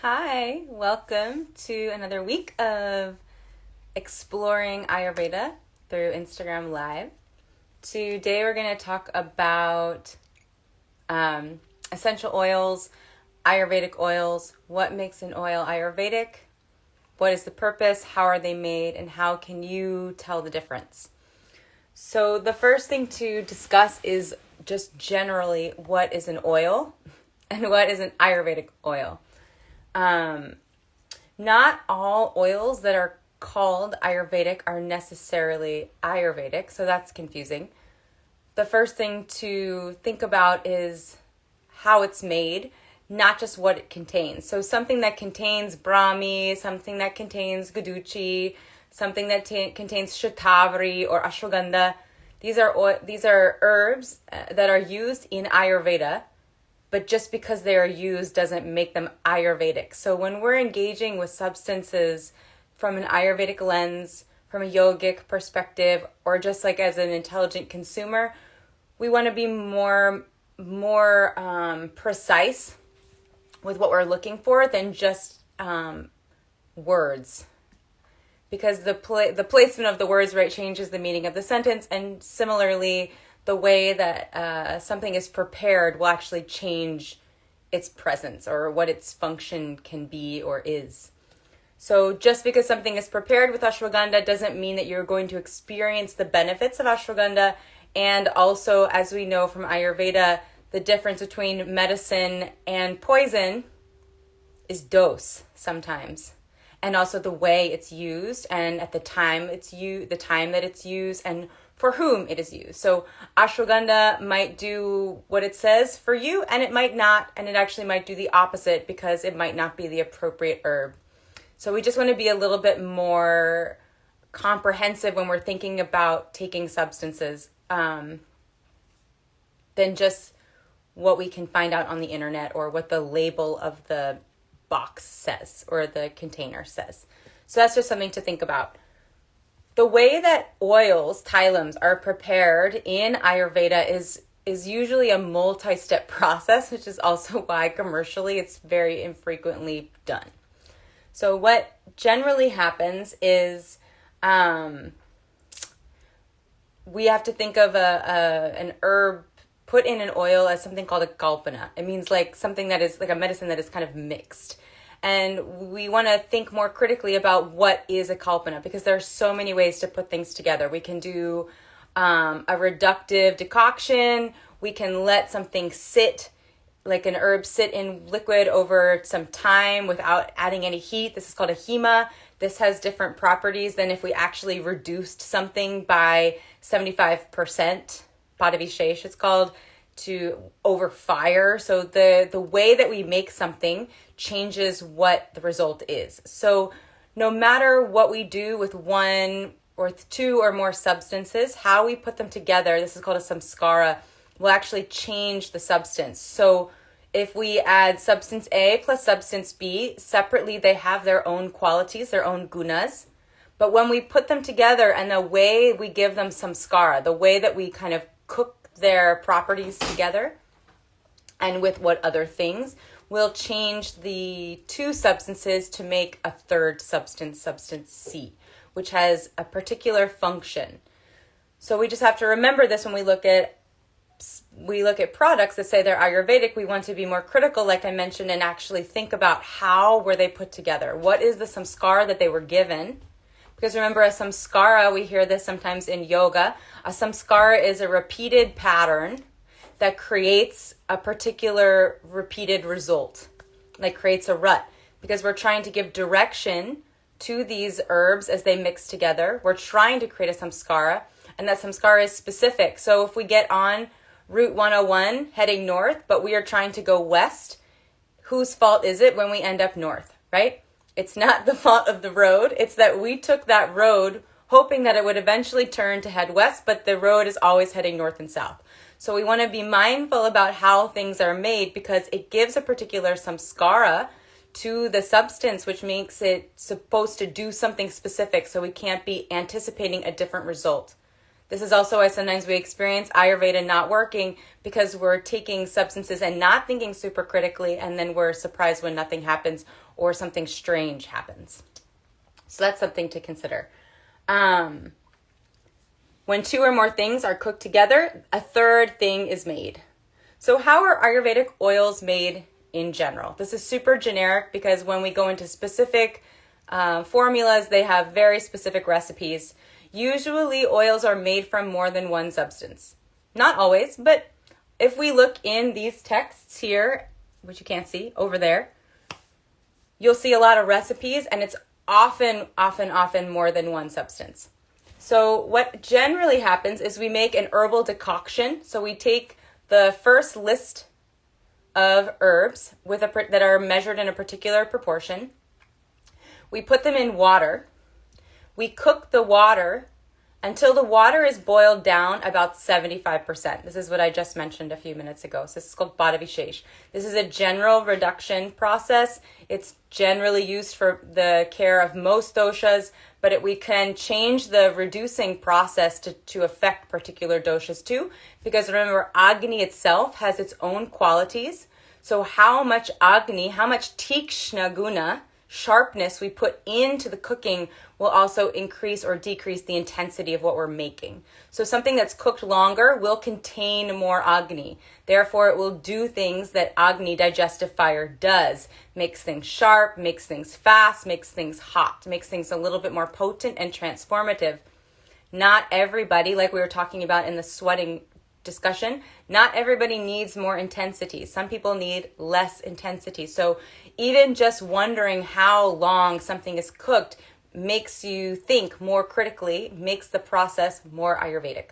Hi, welcome to another week of exploring Ayurveda through Instagram Live. Today we're going to talk about essential oils, Ayurvedic oils, what makes an oil Ayurvedic, what is the purpose, how are they made, and how can you tell the difference. So the first thing to discuss is just generally what is an oil and what is an Ayurvedic oil. Not all oils that are called Ayurvedic are necessarily Ayurvedic, so that's confusing. The first thing to think about is how it's made, not just what it contains. So something that contains Brahmi, something that contains Guduchi, something that contains Shatavari or Ashwagandha. These are herbs that are used in Ayurveda. But just because they are used doesn't make them Ayurvedic. So when we're engaging with substances from an Ayurvedic lens, from a yogic perspective, or just like as an intelligent consumer, we want to be more precise with what we're looking for than just words. Because the placement of the words, right, changes the meaning of the sentence, and similarly, the way that something is prepared will actually change its presence or what its function can be or is. So just because something is prepared with ashwagandha doesn't mean that you're going to experience the benefits of ashwagandha. And also, as we know from Ayurveda, the difference between medicine and poison is dose sometimes. And also the way it's used and at the time that it's used and for whom it is used. So ashwagandha might do what it says for you, and it might not, and it actually might do the opposite because it might not be the appropriate herb. So we just want to be a little bit more comprehensive when we're thinking about taking substances than just what we can find out on the internet or what the label of the box says or the container says. So that's just something to think about. The way that oils, tylams, are prepared in Ayurveda is usually a multi-step process, which is also why commercially it's very infrequently done. So what generally happens is we have to think of an herb put in an oil as something called a kalpana. It means like something that is like a medicine that is kind of mixed. And we want to think more critically about what is a kalpana, because there are so many ways to put things together. We can do a reductive decoction. We can let something sit, like an herb sit in liquid over some time without adding any heat. This is called a hema. This has different properties than if we actually reduced something by 75%, padavishesh it's called, to over fire. So the way that we make something changes what the result is. So no matter what we do with one or two or more substances, how we put them together, this is called a samskara, will actually change the substance. So if we add substance A plus substance B, separately they have their own qualities, their own gunas. But when we put them together and the way we give them samskara, the way that we kind of cook their properties together and with what other things, will change the two substances to make a third substance, substance C, which has a particular function. So we just have to remember this when we look at products that say they're Ayurvedic. We want to be more critical, like I mentioned, and actually think about how were they put together. What is the samskara that they were given? Because remember, a samskara, we hear this sometimes in yoga, a samskara is a repeated pattern that creates a particular repeated result, like creates a rut, because we're trying to give direction to these herbs as they mix together. We're trying to create a samskara, and that samskara is specific. So if we get on Route 101 heading north, but we are trying to go west, whose fault is it when we end up north, right? It's not the fault of the road. It's that we took that road hoping that it would eventually turn to head west, but the road is always heading north and south. So we want to be mindful about how things are made, because it gives a particular samskara to the substance, which makes it supposed to do something specific. So we can't be anticipating a different result. This is also why sometimes we experience Ayurveda not working, because we're taking substances and not thinking super critically, and then we're surprised when nothing happens or something strange happens. So that's something to consider. When two or more things are cooked together, a third thing is made. So how are Ayurvedic oils made in general? This is super generic because when we go into specific formulas, they have very specific recipes. Usually oils are made from more than one substance. Not always, but if we look in these texts here, which you can't see over there, you'll see a lot of recipes, and it's often more than one substance. So what generally happens is we make an herbal decoction. So we take the first list of herbs that are measured in a particular proportion. We put them in water. We cook the water until the water is boiled down about 75%. This is what I just mentioned a few minutes ago. So this is called Bada Vishesh. This is a general reduction process. It's generally used for the care of most doshas, but we can change the reducing process to affect particular doshas too, because remember, Agni itself has its own qualities. So how much Agni, how much Tikshna Guna, sharpness we put into the cooking will also increase or decrease the intensity of what we're making. So something that's cooked longer will contain more Agni. Therefore, it will do things that Agni, digestive fire, does. Makes things sharp, makes things fast, makes things hot, makes things a little bit more potent and transformative. Not everybody, like we were talking about in the sweating discussion, not everybody needs more intensity. Some people need less intensity. So even just wondering how long something is cooked makes you think more critically, makes the process more Ayurvedic.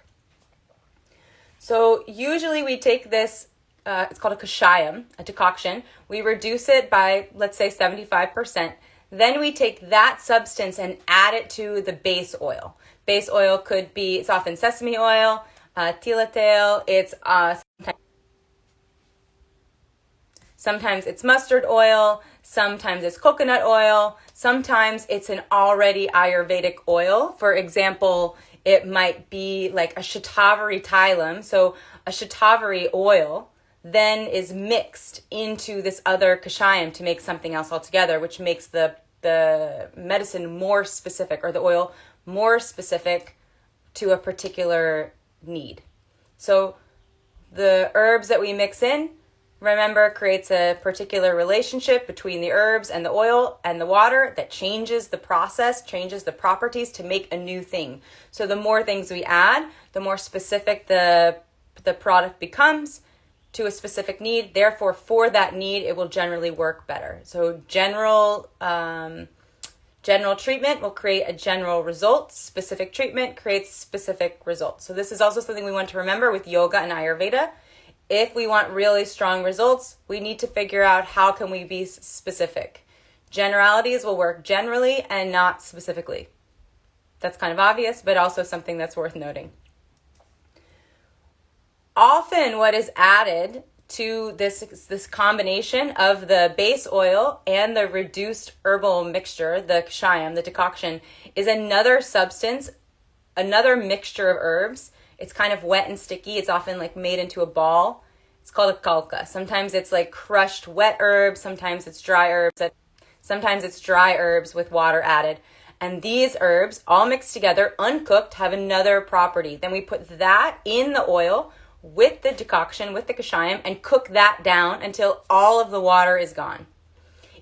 So usually we take this, it's called a kashayam, a decoction. We reduce it by, let's say, 75%. Then we take that substance and add it to the base oil. Base oil could be, it's often sesame oil, tila tel, it's sometimes it's mustard oil, sometimes it's coconut oil, sometimes it's an already Ayurvedic oil. For example, it might be like a shatavari tailam. So a shatavari oil then is mixed into this other kashayam to make something else altogether, which makes the medicine more specific, or the oil more specific to a particular need. So the herbs that we mix in, remember, creates a particular relationship between the herbs and the oil and the water that changes the process, changes the properties to make a new thing. So the more things we add, the more specific the product becomes to a specific need. Therefore, for that need, it will generally work better. So general treatment will create a general result. Specific treatment creates specific results. So this is also something we want to remember with yoga and Ayurveda. If we want really strong results, we need to figure out how can we be specific. Generalities will work generally and not specifically. That's kind of obvious, but also something that's worth noting. Often what is added to this combination of the base oil and the reduced herbal mixture, the kashayam, the decoction, is another substance, another mixture of herbs. It's kind of wet and sticky. It's often like made into a ball. It's called a kalka. Sometimes it's like crushed wet herbs. Sometimes it's dry herbs. Sometimes it's dry herbs with water added. And these herbs, all mixed together, uncooked, have another property. Then we put that in the oil with the decoction, with the kashayam, and cook that down until all of the water is gone.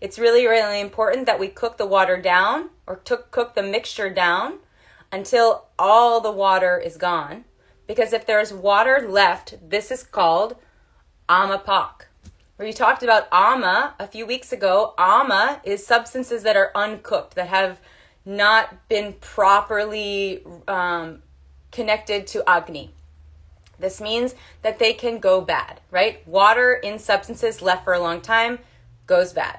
It's really, really important that we cook the water down, or cook the mixture down until all the water is gone. Because if there's water left, this is called amapak. We talked about ama a few weeks ago. Ama is substances that are uncooked, that have not been properly connected to Agni. This means that they can go bad, right? Water in substances left for a long time goes bad.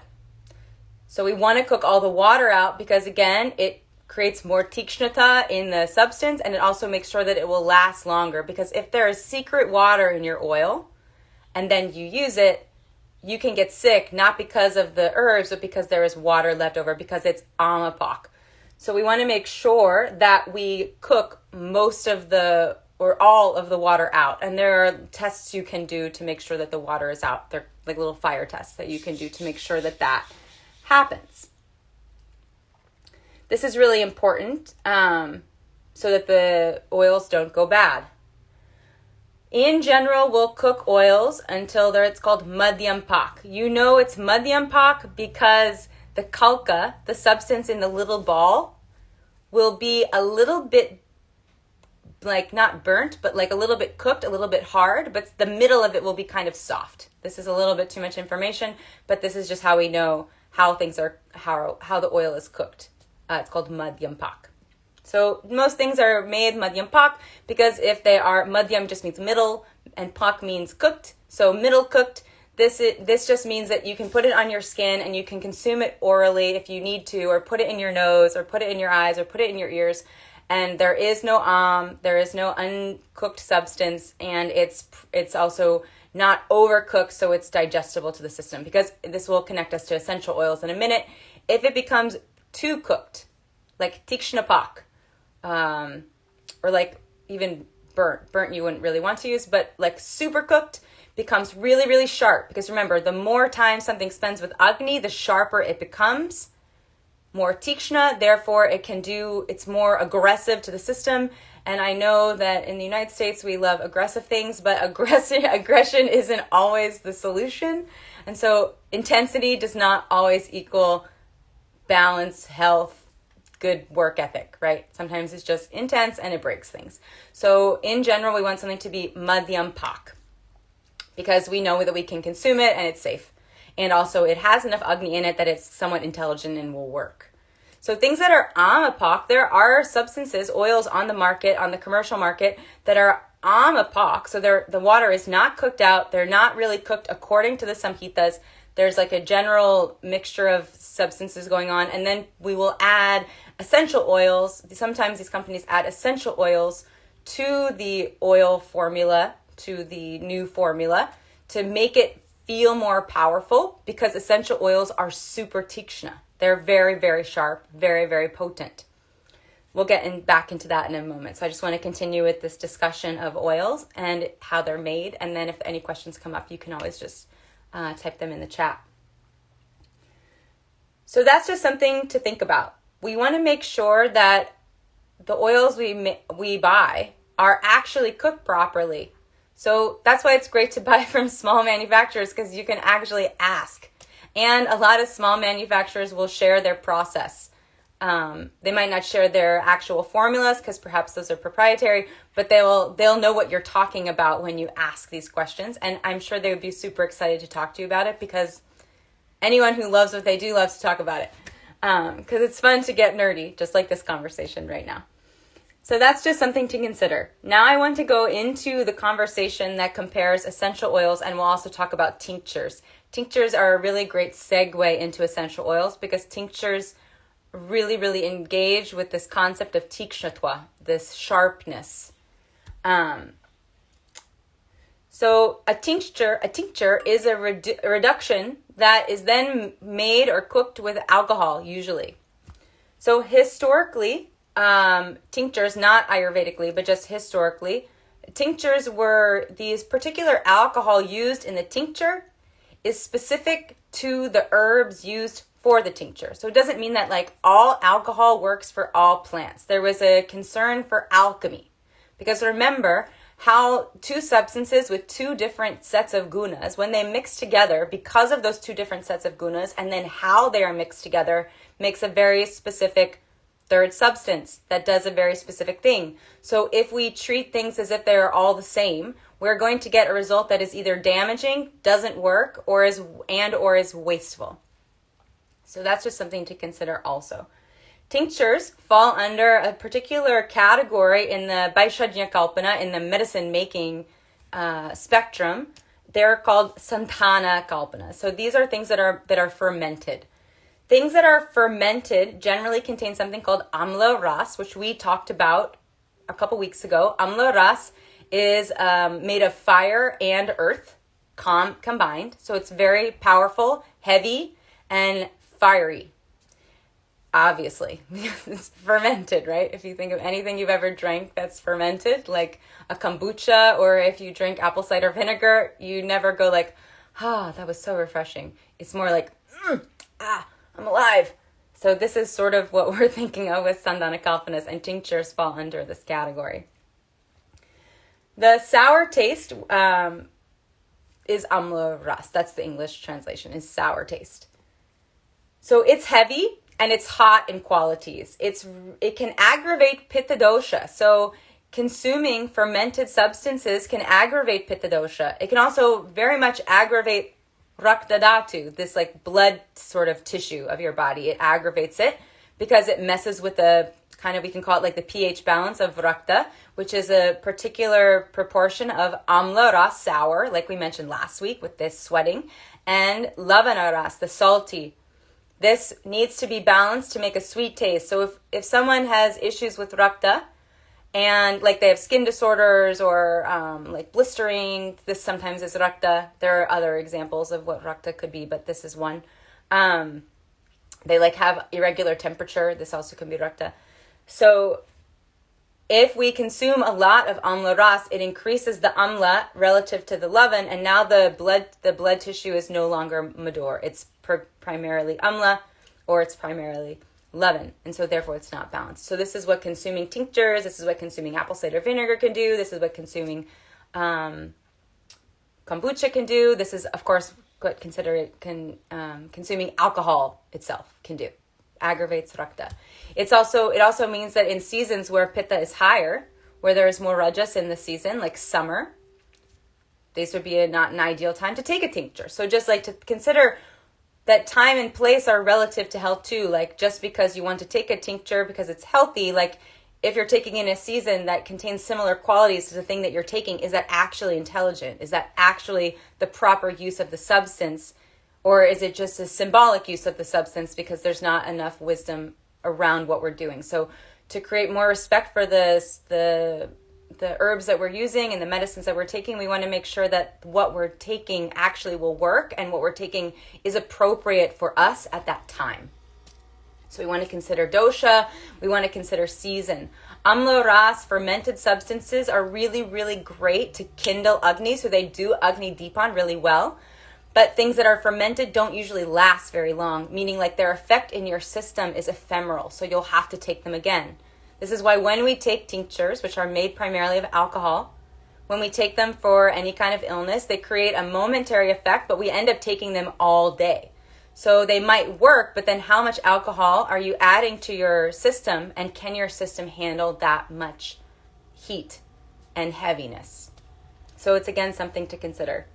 So we want to cook all the water out because, again, it creates more tikshnata in the substance, and it also makes sure that it will last longer. Because if there is secret water in your oil and then you use it, you can get sick, not because of the herbs, but because there is water left over, because it's amapak. So we want to make sure that we cook most of the or all of the water out. And there are tests you can do to make sure that the water is out. They're like little fire tests that you can do to make sure that that happens. This is really important so that the oils don't go bad. In general, we'll cook oils until it's called madhyam pak. You know it's madhyam pak because the kalka, the substance in the little ball, will be a little bit like not burnt, but like a little bit cooked, a little bit hard, but the middle of it will be kind of soft. This is a little bit too much information, but this is just how we know how things are, how the oil is cooked. It's called madhyam pak. So most things are made madhyam pak because if they are, madhyam just means middle and pak means cooked. So middle cooked, this just means that you can put it on your skin and you can consume it orally if you need to, or put it in your nose or put it in your eyes or put it in your ears. And there is no there is no uncooked substance, and it's also not overcooked, so it's digestible to the system, because this will connect us to essential oils in a minute. If it becomes too cooked, like tikshna pak, or like even burnt you wouldn't really want to use, but like super cooked becomes really, really sharp, because remember, the more time something spends with Agni, the sharper it becomes. More tikshna, therefore it's more aggressive to the system. And I know that in the United States we love aggressive things, but aggression isn't always the solution. And so intensity does not always equal balance, health, good work ethic, right? Sometimes it's just intense and it breaks things. So in general, we want something to be madhyam pak because we know that we can consume it and it's safe. And also it has enough Agni in it that it's somewhat intelligent and will work. So things that are amapak, there are substances, oils on the market, on the commercial market, that are amapak. So the water is not cooked out. They're not really cooked according to the samhitas. There's like a general mixture of substances going on. And then we will add essential oils. Sometimes these companies add essential oils to the oil formula, to the new formula, to make it feel more powerful, because essential oils are super tikshna. They're very, very sharp, very, very potent. We'll get back into that in a moment. So I just want to continue with this discussion of oils and how they're made. And then if any questions come up, you can always just type them in the chat. So that's just something to think about. We want to make sure that the oils we buy are actually cooked properly. So that's why it's great to buy from small manufacturers, because you can actually ask. And a lot of small manufacturers will share their process. They might not share their actual formulas because perhaps those are proprietary, but they'll know what you're talking about when you ask these questions. And I'm sure they would be super excited to talk to you about it, because anyone who loves what they do loves to talk about it. Because it's fun to get nerdy, just like this conversation right now. So that's just something to consider. Now I want to go into the conversation that compares essential oils, and we'll also talk about tinctures. Tinctures are a really great segue into essential oils, because tinctures really, really engage with this concept of tikshnatva, this sharpness. So a tincture is a reduction that is then made or cooked with alcohol, usually. So historically, tinctures, not Ayurvedically, but just historically, tinctures were these particular alcohol used in the tincture is specific to the herbs used for the tincture. So it doesn't mean that like all alcohol works for all plants. There was a concern for alchemy, because remember how two substances with two different sets of gunas, when they mix together, because of those two different sets of gunas, and then how they are mixed together, makes a very specific third substance that does a very specific thing. So if we treat things as if they're all the same, we're going to get a result that is either damaging, doesn't work, or is wasteful. So that's just something to consider also. Tinctures fall under a particular category in the Vaishajya Kalpana, in the medicine making spectrum. They're called Santana Kalpana. So these are things that are fermented. Things that are fermented generally contain something called amla ras, which we talked about a couple weeks ago. Amla ras is made of fire and earth combined. So it's very powerful, heavy, and fiery. Obviously, it's fermented, right? If you think of anything you've ever drank that's fermented, like a kombucha, or if you drink apple cider vinegar, you never go like, that was so refreshing. It's more like, I'm alive. So this is sort of what we're thinking of with Sandana Kalpanas, and tinctures fall under this category. The sour taste is amla ras. That's the English translation, is sour taste. So it's heavy and it's hot in qualities. It can aggravate pitta dosha. So consuming fermented substances can aggravate pitta dosha. It can also very much aggravate rakta dhatu, this like blood sort of tissue of your body. It aggravates it because it messes with the kind of, we can call it like the pH balance of rakta, which is a particular proportion of amla ras, sour, like we mentioned last week with this sweating, and lavana ras, the salty. This needs to be balanced to make a sweet taste. So if someone has issues with rakta, and like they have skin disorders or like blistering, this sometimes is rakta. There are other examples of what rakta could be, but this is one. They like have irregular temperature. This also can be rakta. So if we consume a lot of amla ras, it increases the amla relative to the lavan, and now the blood tissue is no longer madur. It's primarily amla, or it's primarily lavan, and so therefore it's not balanced. So this is what consuming tinctures, this is what consuming apple cider vinegar can do, this is what consuming kombucha can do, this is of course what consuming alcohol itself can do. Aggravates rakta. It also means that in seasons where pitta is higher, where there is more rajas in the season, like summer, this would be not an ideal time to take a tincture. So just like to consider that time and place are relative to health too. Like just because you want to take a tincture because it's healthy, like if you're taking in a season that contains similar qualities to the thing that you're taking, is that actually intelligent? Is that actually the proper use of the substance? Or is it just a symbolic use of the substance because there's not enough wisdom around what we're doing? So to create more respect for the herbs that we're using and the medicines that we're taking, we want to make sure that what we're taking actually will work and what we're taking is appropriate for us at that time. So we want to consider dosha, we want to consider season. Amla ras, fermented substances, are really, really great to kindle Agni, so they do Agni Dipan really well. But things that are fermented don't usually last very long, meaning like their effect in your system is ephemeral, so you'll have to take them again. This is why when we take tinctures, which are made primarily of alcohol, when we take them for any kind of illness, they create a momentary effect, but we end up taking them all day. So they might work, but then how much alcohol are you adding to your system, and can your system handle that much heat and heaviness? So it's again something to consider.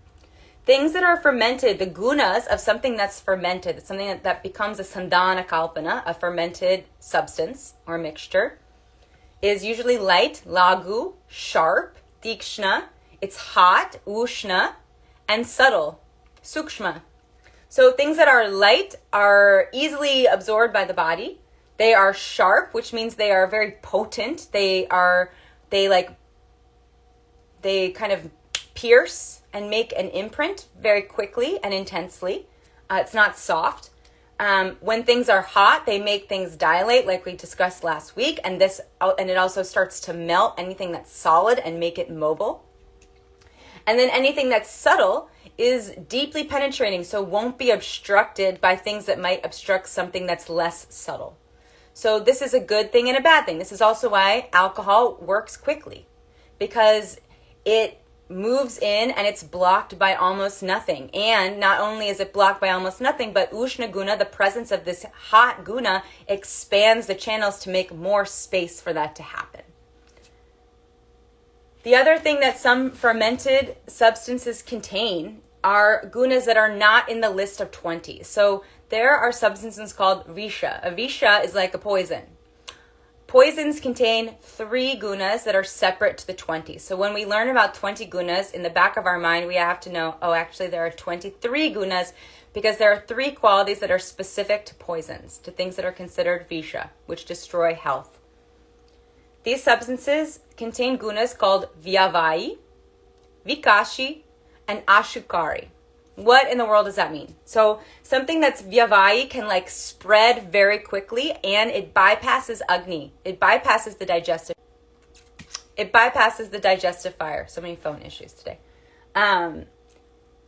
Things that are fermented, the gunas of something that's fermented, it's something that becomes a sandana kalpana, a fermented substance or mixture, is usually light, lagu, sharp, tikshna, it's hot, ushna, and subtle, sukshma. So things that are light are easily absorbed by the body. They are sharp, which means they are very potent. They kind of pierce and make an imprint very quickly and intensely. It's not soft. When things are hot, they make things dilate, like we discussed last week, and it also starts to melt anything that's solid and make it mobile. And then anything that's subtle is deeply penetrating, so won't be obstructed by things that might obstruct something that's less subtle. So this is a good thing and a bad thing. This is also why alcohol works quickly, because it moves in and it's blocked by almost nothing. And not only is it blocked by almost nothing, but Ushna Guna, the presence of this hot guna, expands the channels to make more space for that to happen. The other thing that some fermented substances contain are gunas that are not in the list of 20. So there are substances called visha. A visha is like a poison. Poisons contain 3 gunas that are separate to the 20. So when we learn about 20 gunas, in the back of our mind, we have to know, actually there are 23 gunas, because there are 3 qualities that are specific to poisons, to things that are considered visha, which destroy health. These substances contain gunas called vyavai, vikashi, and ashukari. What in the world does that mean? So something that's vyavahi can like spread very quickly, and it bypasses Agni. It bypasses the digestive. It bypasses the digestive fire. So many phone issues today.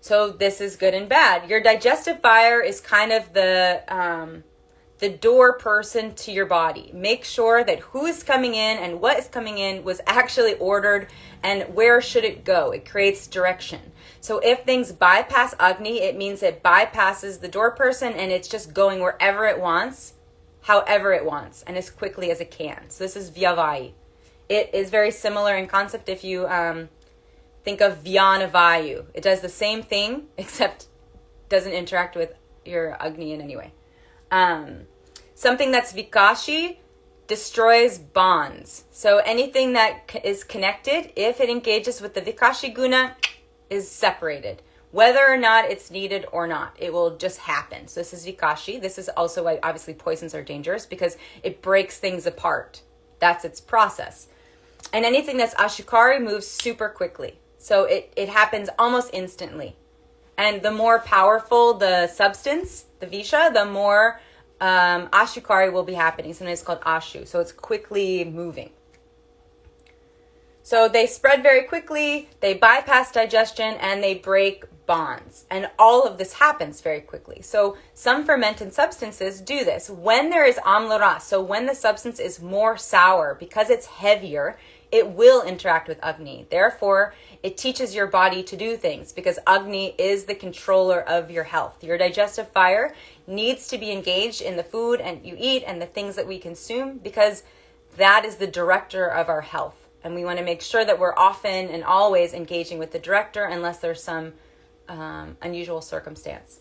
So this is good and bad. Your digestive fire is kind of the door person to your body. Make sure that who is coming in and what is coming in was actually ordered, and where should it go. It creates direction. So if things bypass Agni, it means it bypasses the door person and it's just going wherever it wants, however it wants, and as quickly as it can. So this is vyavahi. It is very similar in concept if you think of Vyana Vayu. It does the same thing, except doesn't interact with your Agni in any way. Something that's Vikashi destroys bonds. So anything that is connected, if it engages with the Vikashi guna, is separated. Whether or not it's needed or not, it will just happen. So this is Vikashi. This is also why obviously poisons are dangerous, because it breaks things apart. That's its process. And anything that's Ashukari moves super quickly. So it happens almost instantly. And the more powerful the substance, the Visha, the more Ashukari will be happening. Sometimes it's called Ashu. So it's quickly moving. So they spread very quickly, they bypass digestion, and they break bonds. And all of this happens very quickly. So some fermented substances do this. When there is amlaras, so when the substance is more sour, because it's heavier, it will interact with Agni. Therefore, it teaches your body to do things, because Agni is the controller of your health. Your digestive fire needs to be engaged in the food and you eat and the things that we consume, because that is the director of our health. And we want to make sure that we're often and always engaging with the director, unless there's some unusual circumstance.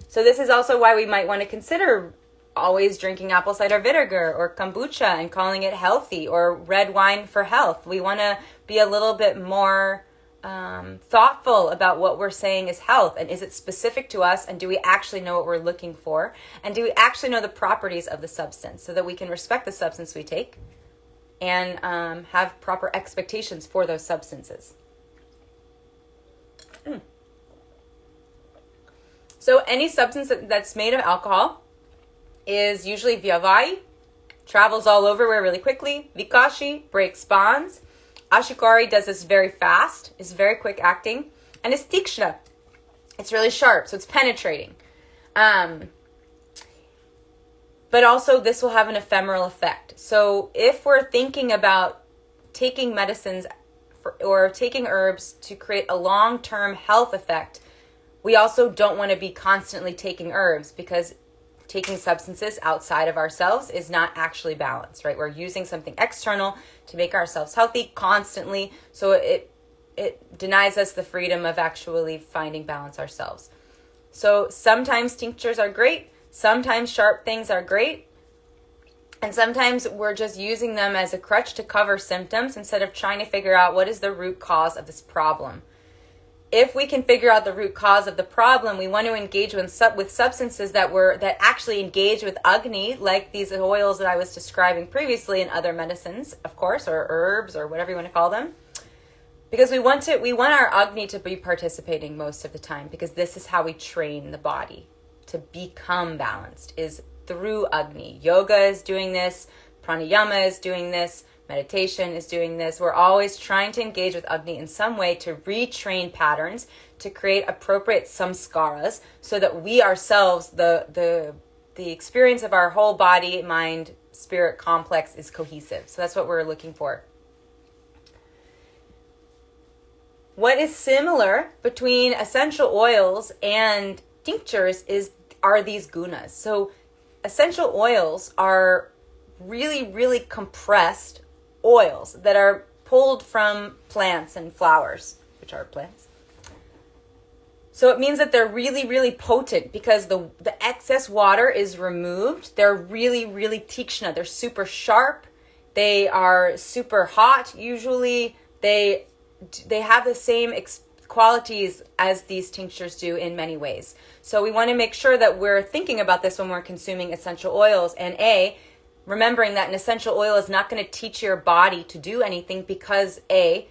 So this is also why we might want to consider always drinking apple cider vinegar or kombucha and calling it healthy, or red wine for health. We want to be a little bit more thoughtful about what we're saying is health, and is it specific to us, and do we actually know what we're looking for, and do we actually know the properties of the substance, so that we can respect the substance we take and have proper expectations for those substances. So any substance that's made of alcohol is usually vyavahi, travels all over really quickly. Vikashi breaks bonds. Ashukari does this very fast, is very quick acting, and is tikshna. It's really sharp, so it's penetrating. But also this will have an ephemeral effect. So if we're thinking about taking medicines or taking herbs to create a long-term health effect, we also don't want to be constantly taking herbs, because taking substances outside of ourselves is not actually balanced, right? We're using something external to make ourselves healthy constantly, so it denies us the freedom of actually finding balance ourselves. So sometimes tinctures are great, sometimes sharp things are great, and sometimes we're just using them as a crutch to cover symptoms instead of trying to figure out what is the root cause of this problem. If we can figure out the root cause of the problem, we want to engage with substances that actually engage with Agni, like these oils that I was describing previously, and other medicines, of course, or herbs, or whatever you want to call them. Because we want our Agni to be participating most of the time, because this is how we train the body to become balanced, is through Agni. Yoga is doing this, pranayama is doing this, meditation is doing this. We're always trying to engage with Agni in some way to retrain patterns, to create appropriate samskaras, so that we ourselves, the experience of our whole body, mind, spirit complex is cohesive. So that's what we're looking for. What is similar between essential oils and tinctures are these gunas. So essential oils are really, really compressed oils that are pulled from plants and flowers, which are plants. So it means that they're really, really potent, because the excess water is removed. They're really, really tikshna. They're super sharp. They are super hot usually. They have the same qualities as these tinctures do in many ways. So we want to make sure that we're thinking about this when we're consuming essential oils, and remembering that an essential oil is not going to teach your body to do anything, because it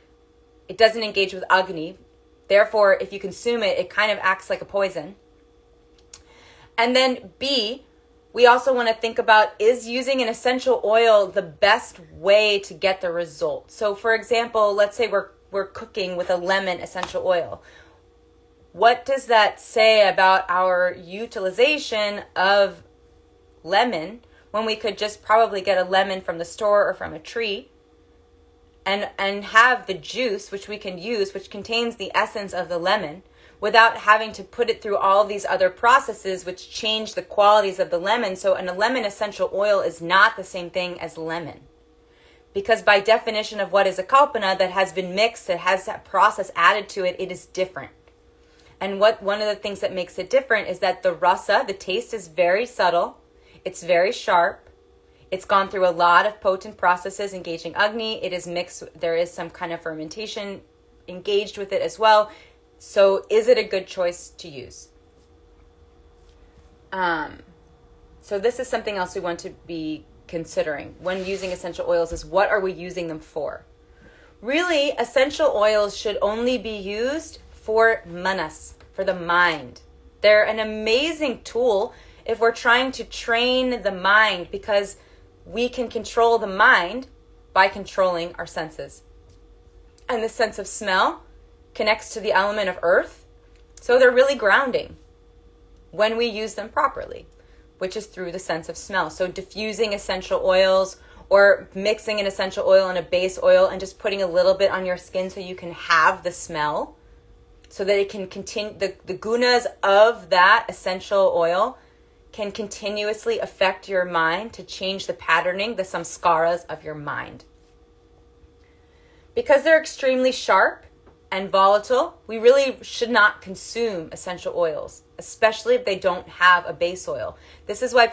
doesn't engage with Agni. Therefore, if you consume it, it kind of acts like a poison. And then B, we also want to think about, is using an essential oil the best way to get the result? So for example, let's say we're cooking with a lemon essential oil. What does that say about our utilization of lemon when we could just probably get a lemon from the store or from a tree and have the juice, which we can use, which contains the essence of the lemon, without having to put it through all these other processes which change the qualities of the lemon. So a lemon essential oil is not the same thing as lemon. Because by definition of what is a kalpana that has been mixed, that has that process added to it, it is different. And one of the things that makes it different is that the rasa, the taste, is very subtle. It's very sharp. It's gone through a lot of potent processes engaging Agni. It is mixed. There is some kind of fermentation engaged with it as well. So is it a good choice to use? So this is something else we want to be considering when using essential oils, is what are we using them for? Really, essential oils should only be used for manas, for the mind. They're an amazing tool if we're trying to train the mind, because we can control the mind by controlling our senses. And the sense of smell connects to the element of earth. So they're really grounding when we use them properly, which is through the sense of smell. So diffusing essential oils or mixing an essential oil and a base oil and just putting a little bit on your skin so you can have the smell, so that it can continue, the gunas of that essential oil can continuously affect your mind to change the patterning, the samskaras of your mind. Because they're extremely sharp and volatile, we really should not consume essential oils, especially if they don't have a base oil. This is why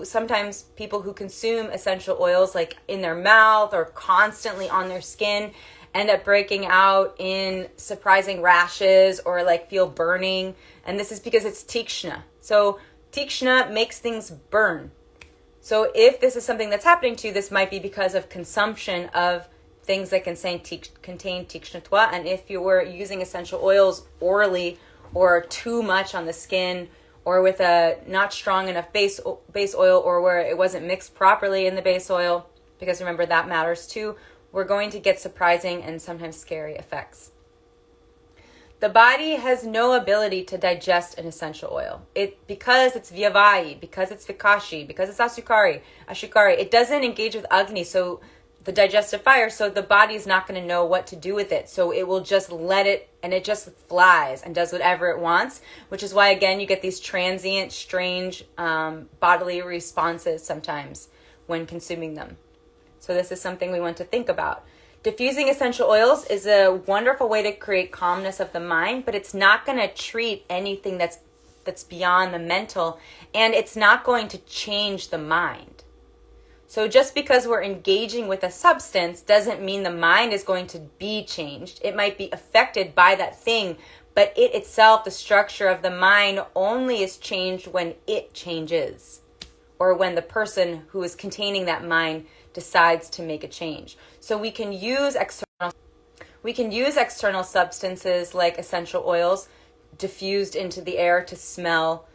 sometimes people who consume essential oils like in their mouth or constantly on their skin end up breaking out in surprising rashes or like feel burning. And this is because it's tikshna. So tikshna makes things burn. So if this is something that's happening to you, this might be because of consumption of things that contain tikshnatva. And if you were using essential oils orally or too much on the skin, or with a not strong enough base oil, or where it wasn't mixed properly in the base oil, because remember that matters too, we're going to get surprising and sometimes scary effects. The body has no ability to digest an essential oil. Because it's vyavayi, because it's vikashi, because it's ashukari, it doesn't engage with agni, so the digestive fire, so the body's not going to know what to do with it. So it will just let it, and it just flies and does whatever it wants, which is why, again, you get these transient, strange bodily responses sometimes when consuming them. So this is something we want to think about. Diffusing essential oils is a wonderful way to create calmness of the mind, but it's not going to treat anything that's beyond the mental, and it's not going to change the mind. So just because we're engaging with a substance doesn't mean the mind is going to be changed. It might be affected by that thing, but it itself, the structure of the mind, only is changed when it changes, or when the person who is containing that mind decides to make a change. So we can use external substances like essential oils diffused into the air to smell,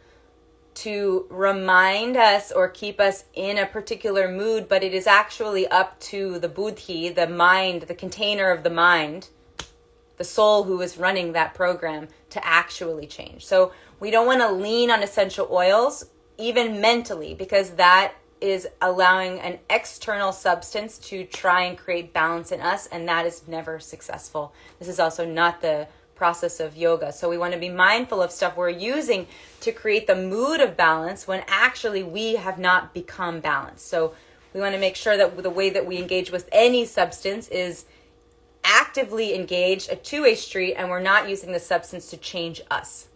to remind us or keep us in a particular mood, but it is actually up to the buddhi, the mind, the container of the mind, the soul who is running that program, to actually change. So we don't want to lean on essential oils, even mentally, because that is allowing an external substance to try and create balance in us, and that is never successful. This is also not the process of yoga. So we want to be mindful of stuff we're using to create the mood of balance when actually we have not become balanced. So we want to make sure that the way that we engage with any substance is actively engaged, a two-way street, and we're not using the substance to change us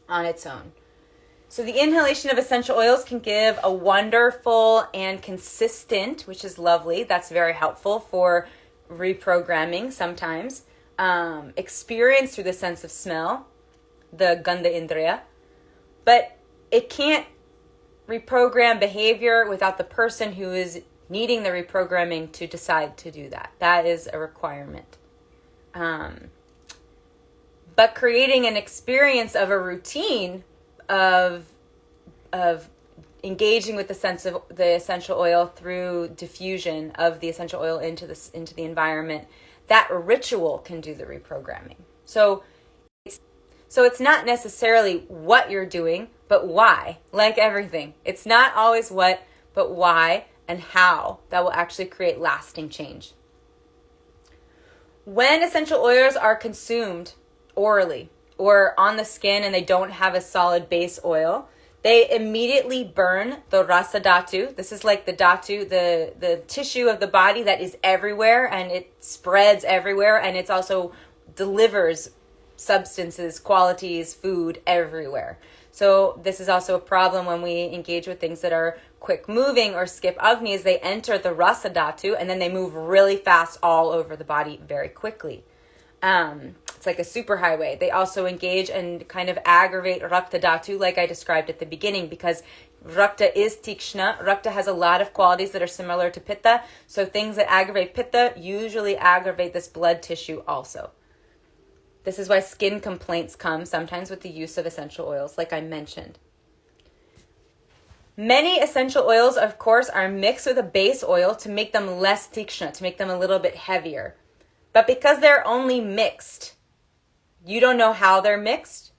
on its own. So the inhalation of essential oils can give a wonderful and consistent, which is lovely. That's very helpful for reprogramming sometimes. Experience through the sense of smell, the gandha indriya, but it can't reprogram behavior without the person who is needing the reprogramming to decide to do that. That is a requirement. but creating an experience of a routine of engaging with the sense of the essential oil through diffusion of the essential oil into the environment, that ritual can do the reprogramming. So it's not necessarily what you're doing, but why. Like everything, it's not always what, but why and how that will actually create lasting change. When essential oils are consumed orally or on the skin and they don't have a solid base oil, they immediately burn the rasa dhatu. This is like the dhatu, the tissue of the body that is everywhere, and it spreads everywhere, and it's also delivers substances, qualities, food everywhere. So this is also a problem when we engage with things that are quick moving or skip agnis. They enter the rasa dhatu and then they move really fast all over the body very quickly. It's like a superhighway. They also engage and kind of aggravate rakta dhatu, like I described at the beginning, because rakta is tikshna. Rakta has a lot of qualities that are similar to pitta. So things that aggravate pitta usually aggravate this blood tissue also. This is why skin complaints come sometimes with the use of essential oils, like I mentioned. Many essential oils, of course, are mixed with a base oil to make them less tikshna, to make them a little bit heavier. But because they're only mixed, you don't know how they're mixed.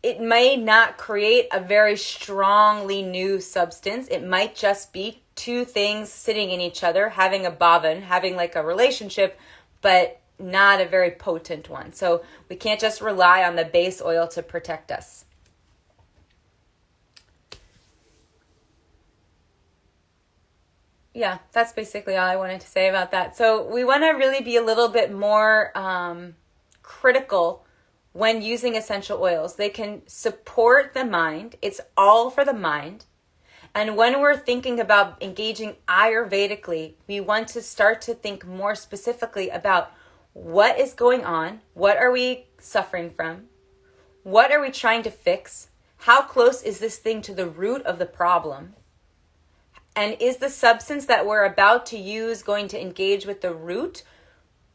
It may not create a very strongly new substance. It might just be two things sitting in each other, having a bhavan, having like a relationship, but not a very potent one. So we can't just rely on the base oil to protect us. Yeah, that's basically all I wanted to say about that. So we want to really be a little bit more critical when using essential oils. They can support the mind. It's all for the mind. And when we're thinking about engaging Ayurvedically, we want to start to think more specifically about what is going on, what are we suffering from, what are we trying to fix, how close is this thing to the root of the problem, and is the substance that we're about to use going to engage with the root,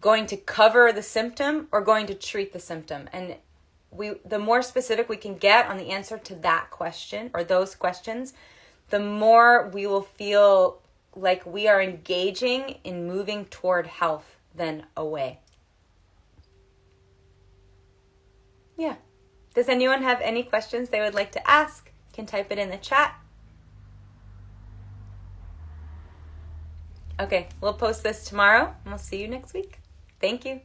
going to cover the symptom, or going to treat the symptom? And the more specific we can get on the answer to that question or those questions, the more we will feel like we are engaging in moving toward health than away. Yeah. Does anyone have any questions they would like to ask? You can type it in the chat. Okay, we'll post this tomorrow and we'll see you next week. Thank you.